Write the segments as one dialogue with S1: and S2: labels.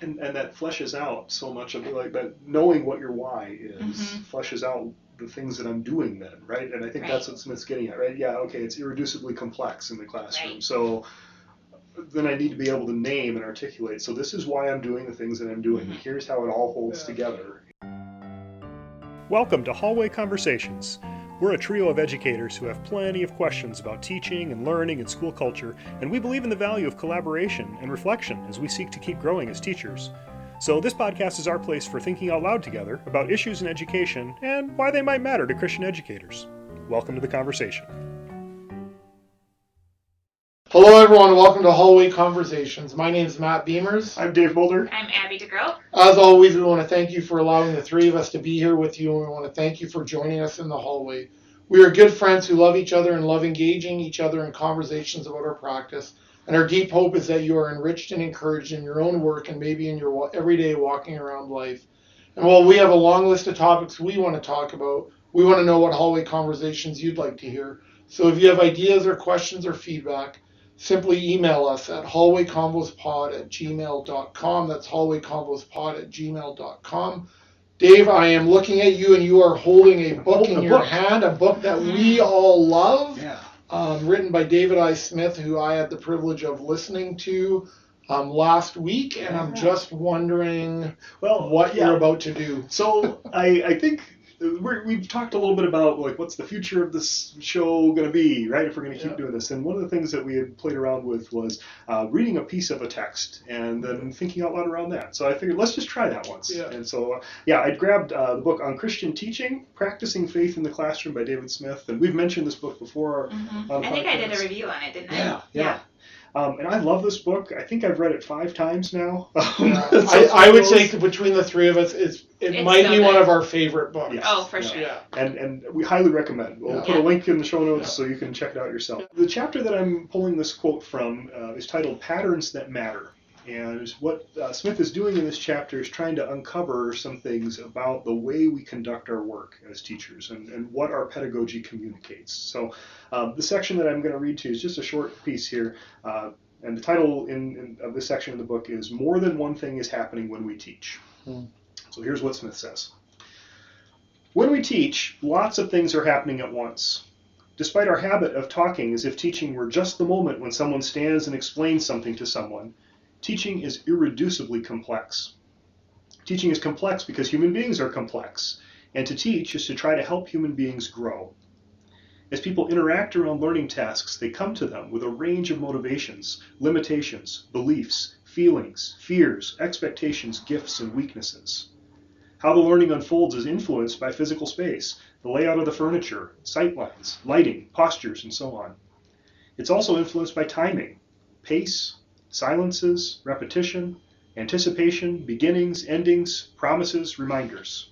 S1: And that fleshes out so much of like that knowing what your why is fleshes out the things that I'm doing then, right? And I think that's what Smith's getting at, right? Yeah, okay, it's irreducibly complex in the classroom.
S2: Right.
S1: So then I need to be able to name and articulate. So this is why I'm doing the things that I'm doing. Here's how it all holds together. Welcome to Hallway Conversations. We're a trio of educators who have plenty of questions about teaching and learning and school culture, and we believe in the value of collaboration and reflection as we seek to keep growing as teachers. So this podcast is our place for thinking out loud together about issues in education and why they might matter to Christian educators. Welcome to the conversation.
S3: Hello everyone, welcome to Hallway Conversations. My name is Matt Beamers.
S1: I'm Dave Boulder.
S2: I'm Abby DeGroat.
S3: As always, we want to thank you for allowing the three of us to be here with you, and we want to thank you for joining us in the hallway. We are good friends who love each other and love engaging each other in conversations about our practice, and our deep hope is that you are enriched and encouraged in your own work and maybe in your everyday walking around life. And while we have a long list of topics we want to talk about, we want to know what Hallway Conversations you'd like to hear. So if you have ideas or questions or feedback, simply email us at hallwayconvospod@gmail.com. That's hallwayconvospod@gmail.com. Dave, I am looking at you, and you are holding a book in your hand, a book that we all love, written by David I. Smith, who I had the privilege of listening to last week, and I'm just wondering what you're about to do.
S1: So I think we've talked a little bit about like what's the future of this show going to be, right? If we're going to keep doing this, and one of the things that we had played around with was reading a piece of a text and then thinking out loud around that. So I figured let's just try that once. And so I grabbed the book on Christian Teaching, Practicing Faith in the Classroom by David Smith, and we've mentioned this book before.
S2: I think I did a review on it, didn't I?
S1: Yeah. And I love this book. I think I've read it 5 times now.
S3: I would say between the three of us, it might be one of our favorite books.
S1: Yes.
S2: Oh, for sure.
S3: Yeah.
S1: And we highly recommend. We'll put a link in the show notes so you can check it out yourself. The chapter that I'm pulling this quote from is titled Patterns That Matter. And what Smith is doing in this chapter is trying to uncover some things about the way we conduct our work as teachers and what our pedagogy communicates. So the section that I'm going to read to you is just a short piece here. And the title of this section in the book is More Than One Thing is Happening When We Teach. So here's what Smith says. When we teach, lots of things are happening at once. Despite our habit of talking as if teaching were just the moment when someone stands and explains something to someone, teaching is irreducibly complex. Teaching is complex because human beings are complex, and to teach is to try to help human beings grow. As people interact around learning tasks, they come to them with a range of motivations, limitations, beliefs, feelings, fears, expectations, gifts, and weaknesses. How the learning unfolds is influenced by physical space, the layout of the furniture, sightlines, lighting, postures, and so on. It's also influenced by timing, pace, silences, repetition, anticipation, beginnings, endings, promises, reminders.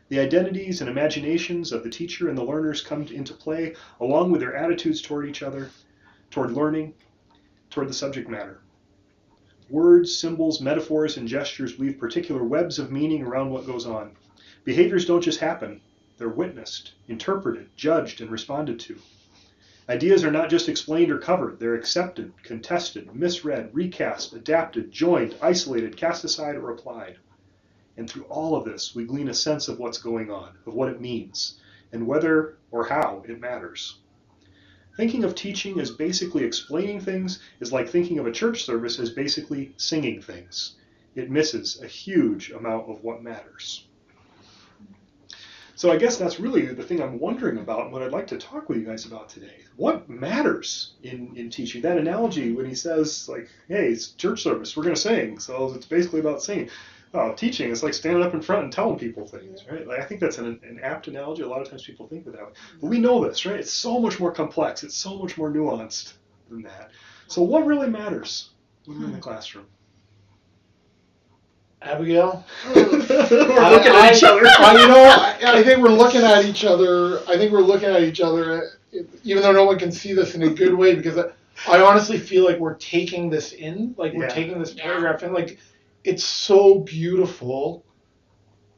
S1: The identities and imaginations of the teacher and the learners come into play, along with their attitudes toward each other, toward learning, toward the subject matter. Words, symbols, metaphors, and gestures weave particular webs of meaning around what goes on. Behaviors don't just happen. They're witnessed, interpreted, judged, and responded to. Ideas are not just explained or covered. They're accepted, contested, misread, recast, adapted, joined, isolated, cast aside, or applied. And through all of this, we glean a sense of what's going on, of what it means, and whether or how it matters. Thinking of teaching as basically explaining things is like thinking of a church service as basically singing things. It misses a huge amount of what matters. So I guess that's really the thing I'm wondering about and what I'd like to talk with you guys about today. What matters in teaching? That analogy when he says, like, hey, it's church service, we're going to sing. So it's basically about singing. Oh, teaching is like standing up in front and telling people things, right? Like, I think that's an apt analogy. A lot of times people think of that way. But we know this, right? It's so much more complex. It's so much more nuanced than that. So what really matters when we're in the classroom?
S3: Abigail?
S1: We're looking at each other.
S3: I think we're looking at each other. Even though no one can see this in a good way, because I honestly feel like we're taking this in, like we're taking this paragraph in, like it's so beautiful.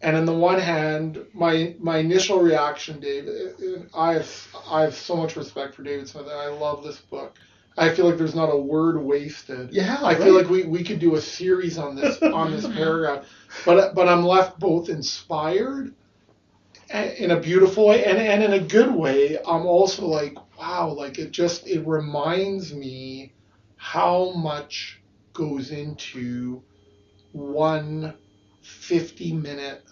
S3: And on the one hand, my initial reaction, Dave, I have so much respect for David Smith, and I love this book. I feel like there's not a word wasted.
S1: Yeah,
S3: I feel like we could do a series on this paragraph, but I'm left both inspired in a beautiful way and in a good way. I'm also like, wow, like it reminds me how much goes into one 50-minute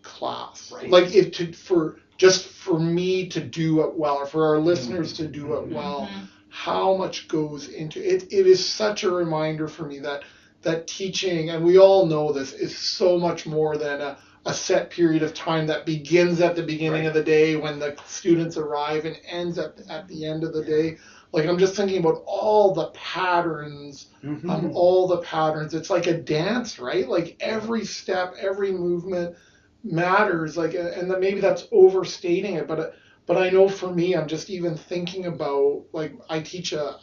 S3: class.
S1: Right.
S3: Like for me to do it well, or for our listeners to do it well, how much goes into it. It is such a reminder for me that teaching, and we all know this, is so much more than a set period of time that begins at the beginning of the day when the students arrive and ends at the end of the day. Like, I'm just thinking about all the patterns, It's like a dance, right? Like every step, every movement matters. Like, and then maybe that's overstating it, but I know for me, I'm just even thinking about, like, I teach a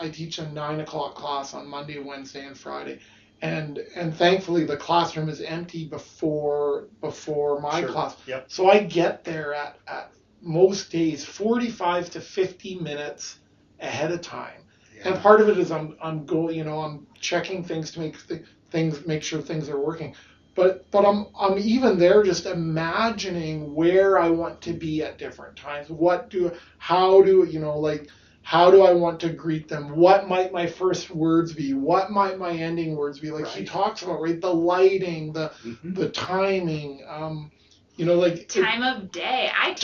S3: 9 o'clock class on Monday, Wednesday, and Friday. And thankfully the classroom is empty before my class.
S1: Yep.
S3: So I get there at most days 45 to 50 minutes ahead of time. Yeah. And part of it is I'm going, I'm checking things to make sure things are working. But I'm even there just imagining where I want to be at different times. How do I want to greet them? What might my first words be? What might my ending words be? Like he talks about, right? The lighting, the timing,
S2: time of day. I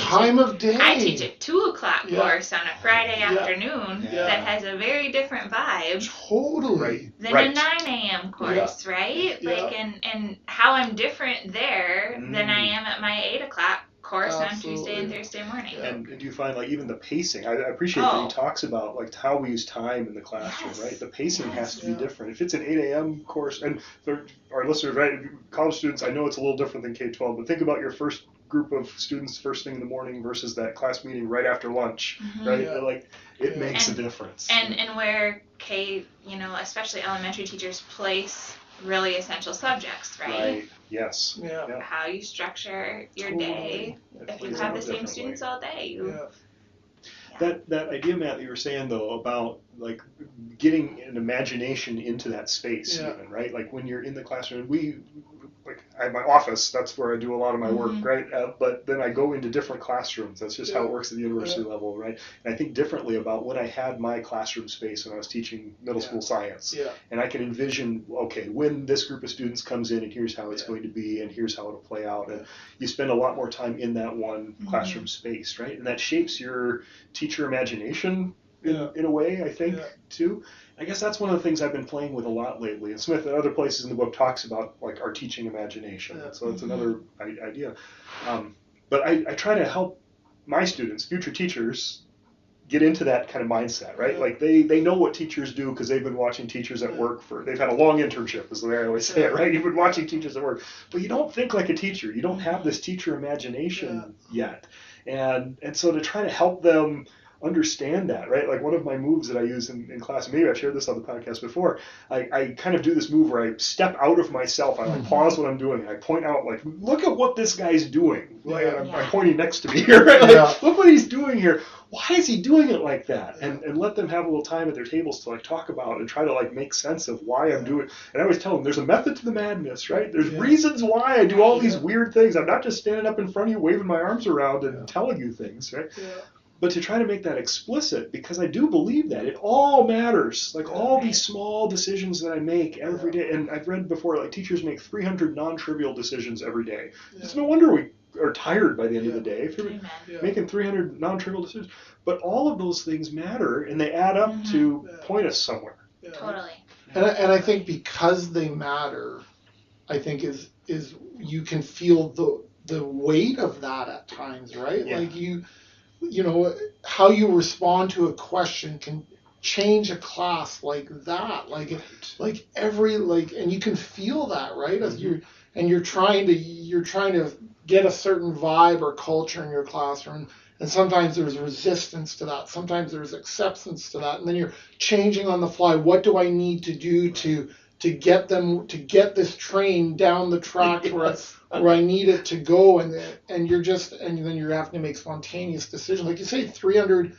S2: teach a 2 o'clock course on a Friday afternoon that has a very different vibe.
S3: Totally.
S2: Than a 9 a.m. course, right? Yeah. Like, and how I'm different there than I am at my 8 o'clock course on Tuesday and Thursday morning.
S1: And do you find, like, even the pacing? I appreciate that he talks about, like, how we use time in the classroom, right? The pacing has to be different. If it's an 8 a.m. course, and for our listeners, right, college students, I know it's a little different than K-12, but think about your first group of students first thing in the morning versus that class meeting right after lunch, right? Yeah. Like, it makes a difference.
S2: And where especially elementary teachers place really essential subjects, right?
S1: Yes.
S3: Yeah.
S2: How you structure your day. If you have the same students all day,
S1: That idea, Matt, that you were saying though about like getting an imagination into that space, even, right? Like when you're in the classroom, I have my office. That's where I do a lot of my work, right? But then I go into different classrooms. That's just how it works at the university level, right? And I think differently about when I had my classroom space when I was teaching middle school science. Yeah. And I can envision, okay, when this group of students comes in, and here's how it's going to be, and here's how it'll play out. And you spend a lot more time in that one classroom space, right? And that shapes your teacher imagination in a way, I think, too. I guess that's one of the things I've been playing with a lot lately. And Smith, at other places in the book, talks about like our teaching imagination. So it's another idea. But I try to help my students, future teachers, get into that kind of mindset, right? Like they know what teachers do because they've been watching teachers at work they've had a long internship, is the way I always say it, right? You've been watching teachers at work, but you don't think like a teacher. You don't have this teacher imagination yet. And so to try to help them understand that, right? Like one of my moves that I use in class, maybe I've shared this on the podcast before, I kind of do this move where I step out of myself, I pause what I'm doing, and I point out, like, look at what this guy's doing. Like, I'm pointing next to me here, right? Like, look what he's doing here. Why is he doing it like that? And let them have a little time at their tables to like talk about and try to like make sense of why I'm doing it. And I always tell them there's a method to the madness, right? There's reasons why I do all these weird things. I'm not just standing up in front of you waving my arms around and telling you things, right? But to try to make that explicit, because I do believe that it all matters. Like all these small decisions that I make every day, and I've read before, like teachers make 300 non-trivial decisions every day. It's no wonder we are tired by the end of the day if you're making 300 non-trivial decisions. But all of those things matter, and they add up to point us somewhere.
S2: Totally.
S3: And I think because they matter, I think is you can feel the weight of that at times, right? Like how you respond to a question can change a class like that, like every and you can feel that, right? As you're trying to get a certain vibe or culture in your classroom, and sometimes there's resistance to that, sometimes there's acceptance to that, and then you're changing on the fly. What do I need to do to get this train down the track where I need it to go, and then you're having to make spontaneous decisions. Like you say, 300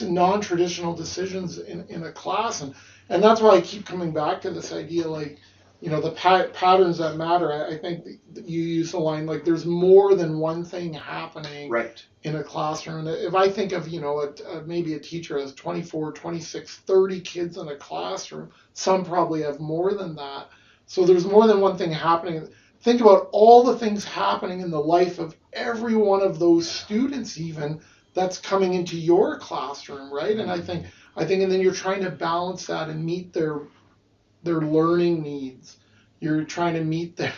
S3: non-traditional decisions in a class, and that's why I keep coming back to this idea, like, the patterns that matter. I think you use the line, like, there's more than one thing happening in a classroom. If I think of, maybe a teacher has 24, 26, 30 kids in a classroom, some probably have more than that. So there's more than one thing happening. Think about all the things happening in the life of every one of those students, even, that's coming into your classroom, right? And I think, and then you're trying to balance that and meet their learning needs. You're trying to meet their,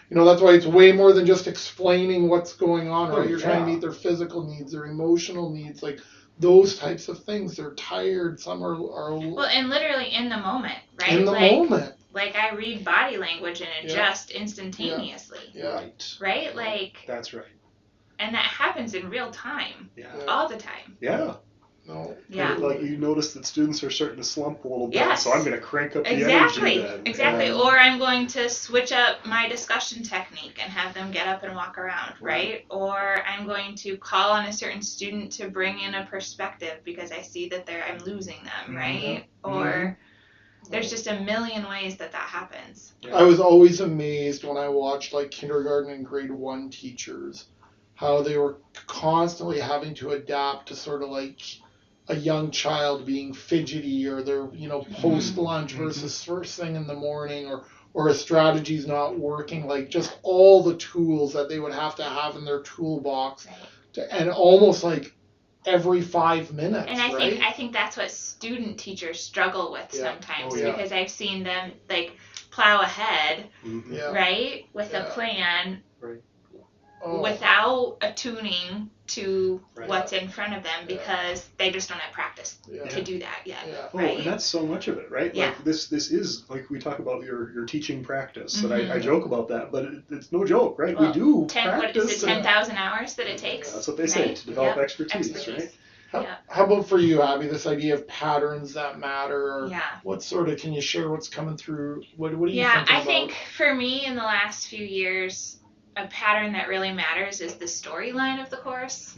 S3: that's why it's way more than just explaining what's going on, right? You're trying to meet their physical needs, their emotional needs, like those types of things. They're tired. Some are
S2: well, and literally in the moment, right?
S3: In the moment.
S2: Like, I read body language and adjust instantaneously.
S3: Yeah.
S2: Right? Like,
S1: that's right.
S2: And that happens in real time. All the time.
S1: Yeah.
S3: No.
S2: Yeah.
S1: Like, you notice that students are starting to slump a little bit, so I'm going to crank up the energy then.
S2: Exactly. Or I'm going to switch up my discussion technique and have them get up and walk around, right? Or I'm going to call on a certain student to bring in a perspective because I see that I'm losing them, right? Or there's just a million ways that happens.
S3: I was always amazed when I watched, like, kindergarten and grade 1 teachers, how they were constantly having to adapt to sort of like a young child being fidgety, or they're, post lunch versus first thing in the morning, or a strategy's not working, like just all the tools that they would have to have in their toolbox, and almost like every 5 minutes.
S2: And I think that's what student teachers struggle with sometimes, because I've seen them like plow ahead, right, with a plan. Without attuning to what's in front of them, because they just don't have practice to do that yet. Right?
S1: And that's so much of it, right? Like, this is, like, we talk about your teaching practice, and I joke about that, but it's no joke, right?
S2: Well,
S1: we do
S2: 10,000 hours that it takes?
S1: That's what they say, to develop expertise, right?
S3: How about for you, Abby, this idea of patterns that matter? Or what sort of, can you share what's coming through? What do you think about?
S2: I think for me in the last few years, a pattern that really matters is the storyline of the course,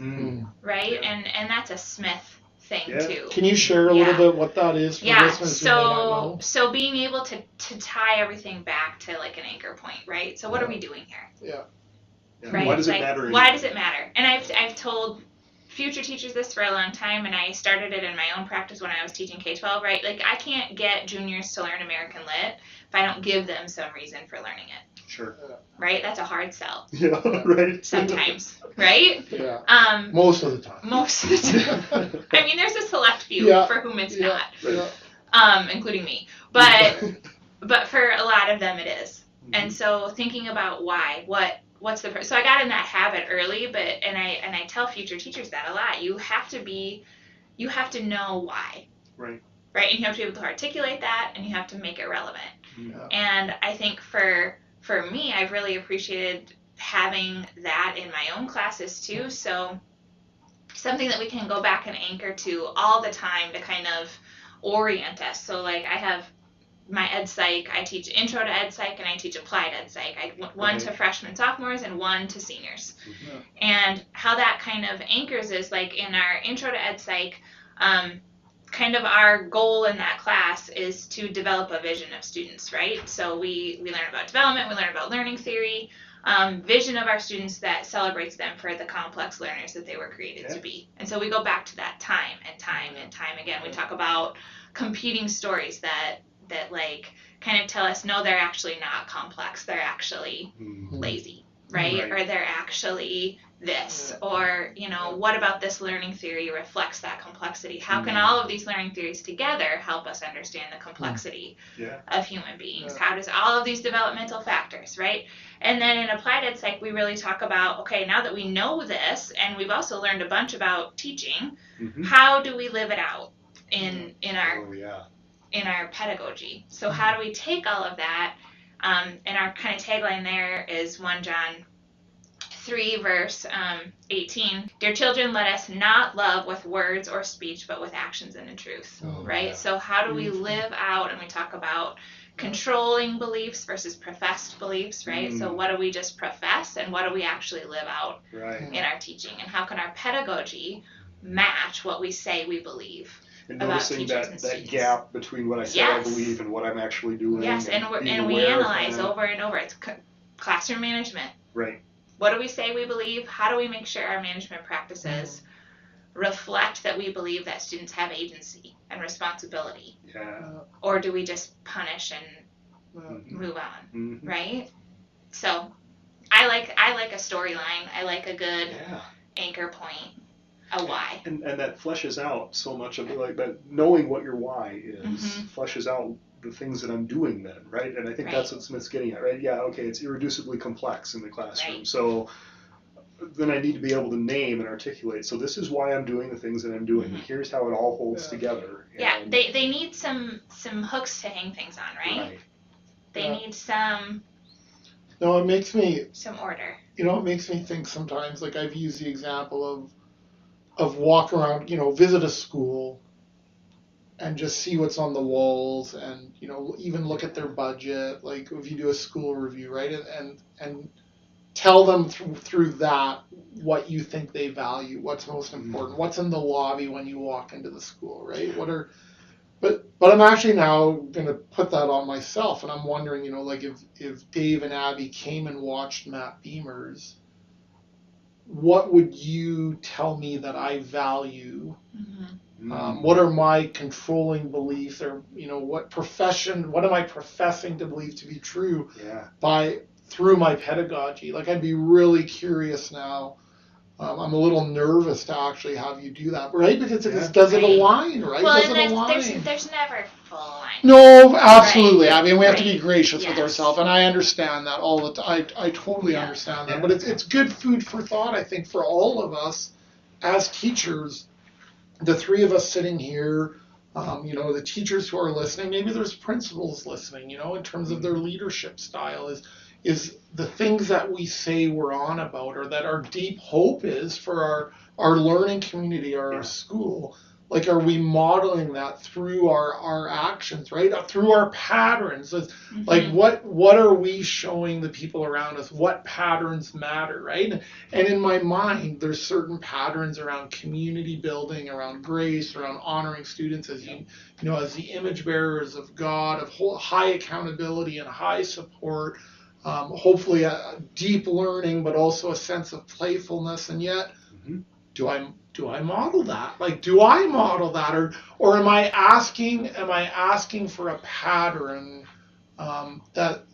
S2: right? And that's a Smith thing too.
S3: Can you share a little bit what that is for listeners who may not know?
S2: So being able to tie everything back to like an anchor point, right? So what are we doing here? Right?
S1: Why does it matter?
S2: Why does it matter? And I've told future teachers this for a long time, and I started it in my own practice when I was teaching K-12, right? Like, I can't get juniors to learn American Lit if I don't give them some reason for learning it.
S1: Sure.
S2: Right? That's a hard sell.
S1: Yeah, right.
S2: Sometimes, right?
S3: Yeah. Most of the time.
S2: Most of the time. I mean, there's a select few for whom it's not, including me. But but for a lot of them, it is. And so thinking about why, what's the so I got in that habit early, and I tell future teachers that a lot. You have to know why.
S1: Right.
S2: Right, and you have to be able to articulate that, and you have to make it relevant.
S3: Yeah.
S2: And I think for me, I've really appreciated having that in my own classes too. So something that we can go back and anchor to all the time to kind of orient us. So like I have my Ed Psych, I teach Intro to Ed Psych, and I teach Applied Ed Psych. One to freshmen, sophomores, and one to seniors. Mm-hmm. And how that kind of anchors is like in our Intro to Ed Psych, kind of our goal in that class is to develop a vision of students, right? So we learn about development, we learn about learning theory, vision of our students that celebrates them for the complex learners that they were created to be. And so we go back to that time and time and time again. We talk about competing stories that like kind of tell us, no, they're actually not complex. They're actually lazy, right? Or they're actually this, or, what about this learning theory reflects that complexity? How can all of these learning theories together help us understand the complexity of human beings? How does all of these developmental factors, right? And then in Applied Ed Psych, we really talk about, okay, now that we know this, and we've also learned a bunch about teaching, how do we live it out in our pedagogy? So how do we take all of that? And our kind of tagline there is 1 John 3 verse 18. Dear children, let us not love with words or speech, but with actions and in truth. Right? Yeah. So how do we live out? And we talk about controlling beliefs versus professed beliefs, right? So what do we just profess, and what do we actually live out in our teaching? And how can our pedagogy match what we say we believe.
S1: And
S2: about
S1: noticing
S2: teachers and
S1: that
S2: students.
S1: gap between what I say I believe and what I'm actually doing.
S2: Yes, and we analyze over and over. It's classroom management.
S1: Right.
S2: What do we say we believe? How do we make sure our management practices reflect that we believe that students have agency and responsibility?
S1: Yeah.
S2: Or do we just punish and move on? Right? So I like a storyline. I like a good anchor point. A why. And
S1: that fleshes out so much of it, like that. Knowing what your why is fleshes out the things that I'm doing then, right? And I think that's what Smith's getting at, right? Yeah, okay, it's irreducibly complex in the classroom. Right. So then I need to be able to name and articulate. So this is why I'm doing the things that I'm doing. Here's how it all holds together.
S2: And they need some hooks to hang things on, right? They need some.
S3: No, it makes me
S2: some order.
S3: You know, it makes me think sometimes. Like I've used the example of walk around, visit a school and just see what's on the walls and, even look at their budget, like if you do a school review, right? And tell them through that what you think they value, what's most important, what's in the lobby when you walk into the school, right? But I'm actually now going to put that on myself, and I'm wondering, like if Dave and Abby came and watched Matt Beamer's, what would you tell me that I value? What are my controlling beliefs, or what am I professing to believe to be true through my pedagogy? Like I'd be really curious now. I'm a little nervous to actually have you do that, right? Because does it align, right?
S2: Well,
S3: does it align?
S2: There's never full alignment.
S3: No, absolutely. Right. I mean, we have to be gracious with ourselves, and I understand that all the time. I totally understand that. But it's good food for thought, I think, for all of us as teachers. The three of us sitting here, the teachers who are listening, maybe there's principals listening, in terms of their leadership style is the things that we say we're on about, or that our deep hope is for our learning community or our school. Like, are we modeling that through our actions, right? Through our patterns? Like, what are we showing the people around us? What patterns matter, right? And in my mind, there's certain patterns around community building, around grace, around honoring students as as the image bearers of God, of high accountability and high support. Hopefully a deep learning, but also a sense of playfulness. And yet, do I model that? Like, do I model that, or am I asking for a pattern that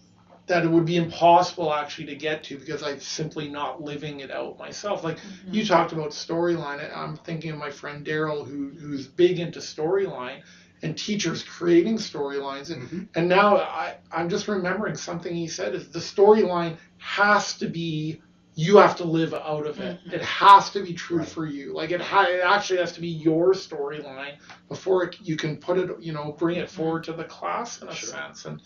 S3: it would be impossible actually to get to because I'm simply not living it out myself? Like you talked about storyline. I'm thinking of my friend Daryl, who's big into storyline. And teachers creating storylines. And now I'm just remembering something he said is the storyline has to be, you have to live out of it. It has to be true for you. Like it actually has to be your storyline before you can put it, bring it forward to the class in a sense. And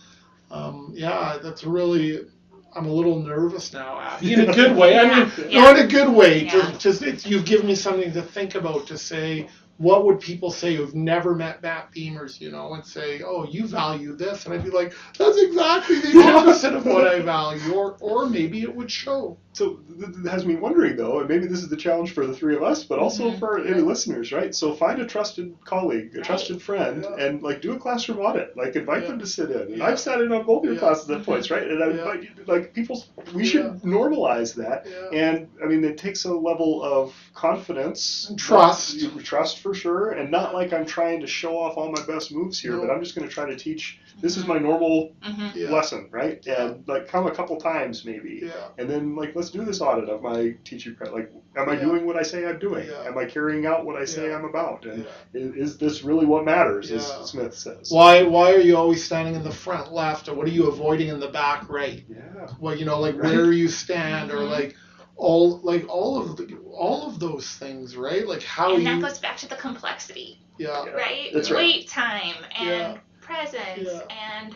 S3: that's really, I'm a little nervous now, in a good way. I mean, not in a good way. Just you've given me something to think about, to say, what would people say who've never met Matt Beamers, and say, oh, you value this? And I'd be like, that's exactly the opposite of what I value. Or maybe it would show.
S1: So that has me wondering, though, and maybe this is the challenge for the three of us, but also for any listeners, right? So find a trusted colleague, a trusted friend, and do a classroom audit. Like invite them to sit in. And I've sat in on both your classes at points, right? And I invite people. We should normalize that. And I mean, it takes a level of confidence,
S3: and trust
S1: for sure, and not like I'm trying to show off all my best moves here, but I'm just going to try to teach. This is my normal lesson, right? And come a couple times maybe, and then let's do this audit of my teaching. Am I doing what I say I'm doing? Am I carrying out what I say I'm about? And is this really what matters? As Smith says.
S3: Why are you always standing in the front left, or what are you avoiding in the back right? Well, where you stand, or all of those things, right? Like how
S2: and that goes back to the complexity. Right?
S1: That's
S2: Wait time and presence and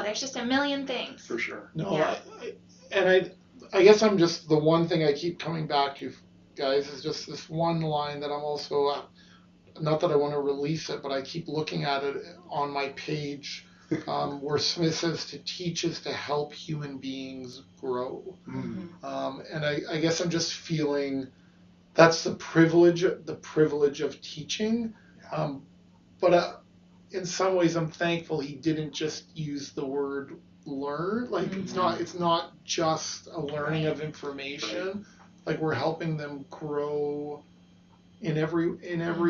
S2: there's just a million things.
S1: For sure.
S3: No, I guess I'm just, the one thing I keep coming back to, guys, is just this one line that I'm also, not that I want to release it, but I keep looking at it on my page, where Smith says to teach is to help human beings grow. And I guess I'm just feeling that's the privilege of teaching. But in some ways, I'm thankful he didn't just use the word learn. Like it's not just a learning of information. Like we're helping them grow in every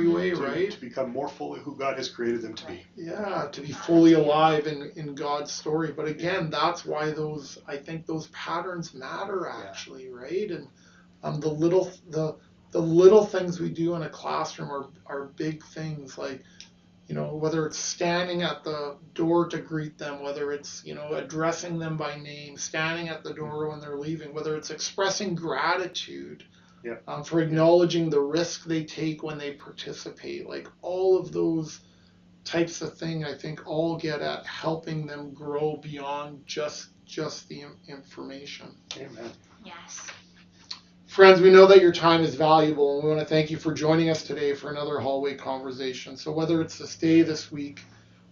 S3: way, right?
S1: To become more fully who God has created them to be.
S3: Yeah, to be fully alive in God's story. But again, that's why I think those patterns matter actually, right? And the little things we do in a classroom are big things, like, you know, whether it's standing at the door to greet them, whether it's, you know, addressing them by name, standing at the door when they're leaving, whether it's expressing gratitude for acknowledging the risk they take when they participate. Like all of those types of things, I think, all get at helping them grow beyond just the information.
S1: Amen.
S2: Yes.
S3: Friends, we know that your time is valuable, and we want to thank you for joining us today for another hallway conversation. So whether it's this day, this week,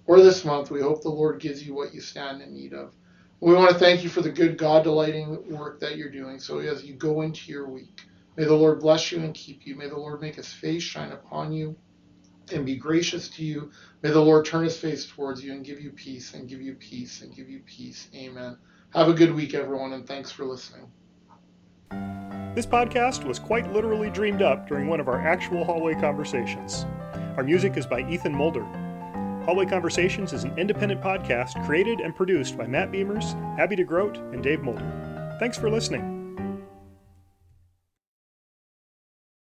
S3: or this month, we hope the Lord gives you what you stand in need of. We want to thank you for the good, God-delighting work that you're doing. So as you go into your week, may the Lord bless you and keep you. May the Lord make his face shine upon you and be gracious to you. May the Lord turn his face towards you and give you peace, and give you peace, and give you peace. Amen. Have a good week, everyone, and thanks for listening.
S1: This podcast was quite literally dreamed up during one of our actual hallway conversations. Our music is by Ethan Mulder. Hallway Conversations is an independent podcast created and produced by Matt Beamers, Abby DeGroat, and Dave Mulder. Thanks for listening.